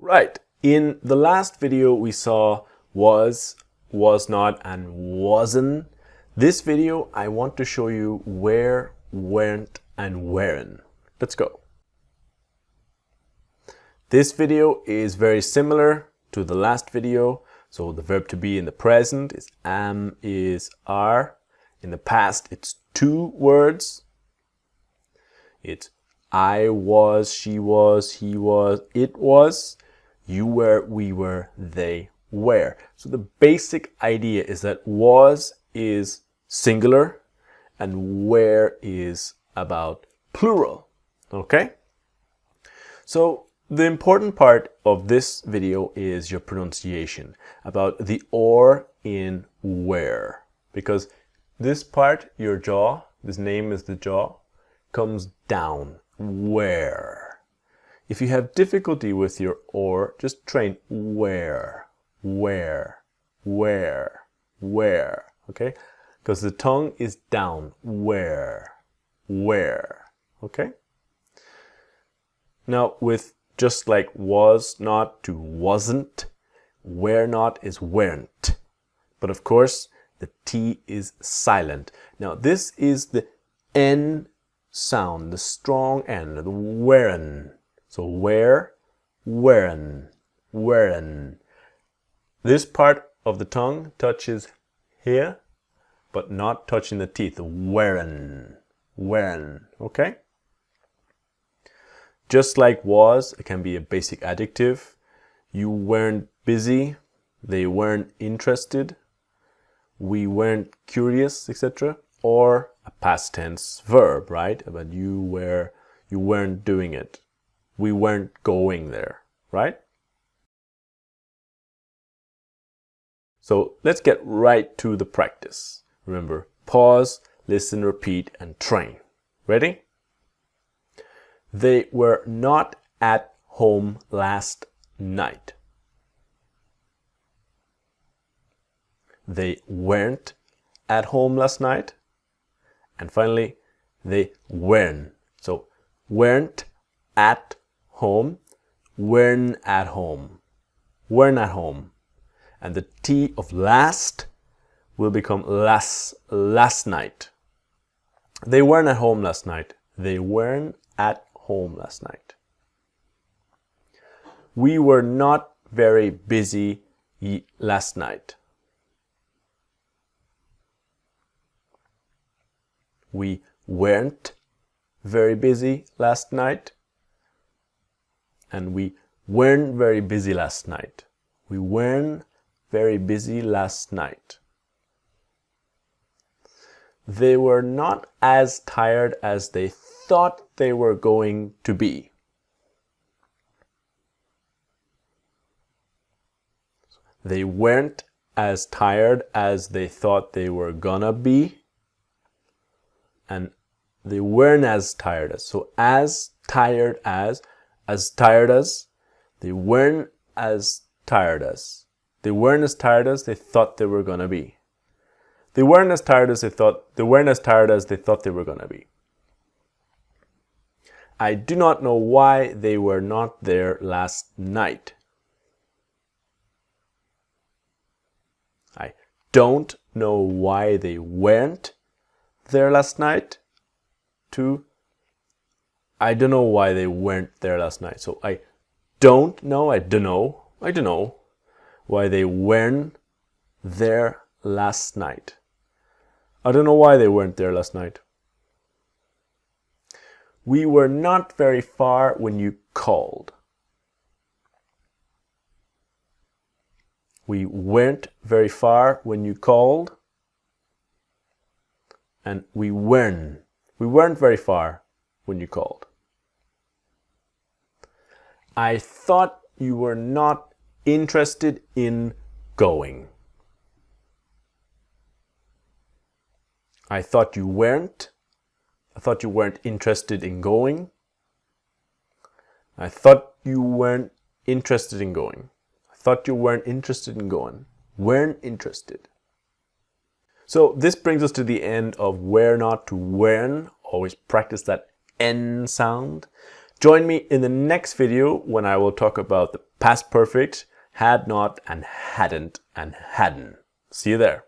Right, in the last video we saw was not, and wasn't. This video I want to show you where, weren't, and weren. Let's go. This video is very similar to the last video. So the verb to be in the present is am, is, are. In the past it's two words. It's I was, she was, he was, it was. You were, we were, they were. So the basic idea is that was is singular and where is about plural. Okay? So the important part of this video is your pronunciation about the or in where. Because this part, your jaw, this name is the jaw, comes down. Where. If you have difficulty with your or, just train where, where, where, where, okay? Because the tongue is down, where, okay? Now with just like was not to wasn't, were not is weren't. But of course, the T is silent. Now this is the N sound, the strong N, the weren. So where, weren, weren. This part of the tongue touches here, but not touching the teeth. Weren, weren, okay? Just like was, it can be a basic adjective. You weren't busy, they weren't interested, we weren't curious, etc. Or a past tense verb, right? But you weren't doing it. We weren't going there, right? So let's get right to the practice. Remember, pause, listen, repeat, and train. Ready? They were not at home last night. They weren't at home last night. And finally, they weren't. So, weren't at home, weren't at home, weren't at home. And the T of last will become last night. They weren't at home last night. They weren't at home last night. We were not very busy last night. We weren't very busy last night. And we weren't very busy last night. We weren't very busy last night. They were not as tired as they thought they were going to be. They weren't as tired as they thought they were gonna be. And they weren't as tired as. So as tired as they weren't as tired as. They weren't as tired as they thought they were gonna be. They weren't as tired as they thought they were gonna be. I do not know why they were not there last night. I don't know why they weren't there last night. To I don't know why they weren't there last night. So I don't know why they weren't there last night. I don't know why they weren't there last night. We were not very far when you called. We weren't very far when you called. And we weren't very far when you called. I thought you were not interested in going. I thought you weren't interested in going. I thought you weren't interested in going. I thought you weren't interested in going. Weren't interested. So this brings us to the end of were not to weren. Always practice that N sound. Join me in the next video when I will talk about the past perfect, had not and hadn't and hadn't. See you there.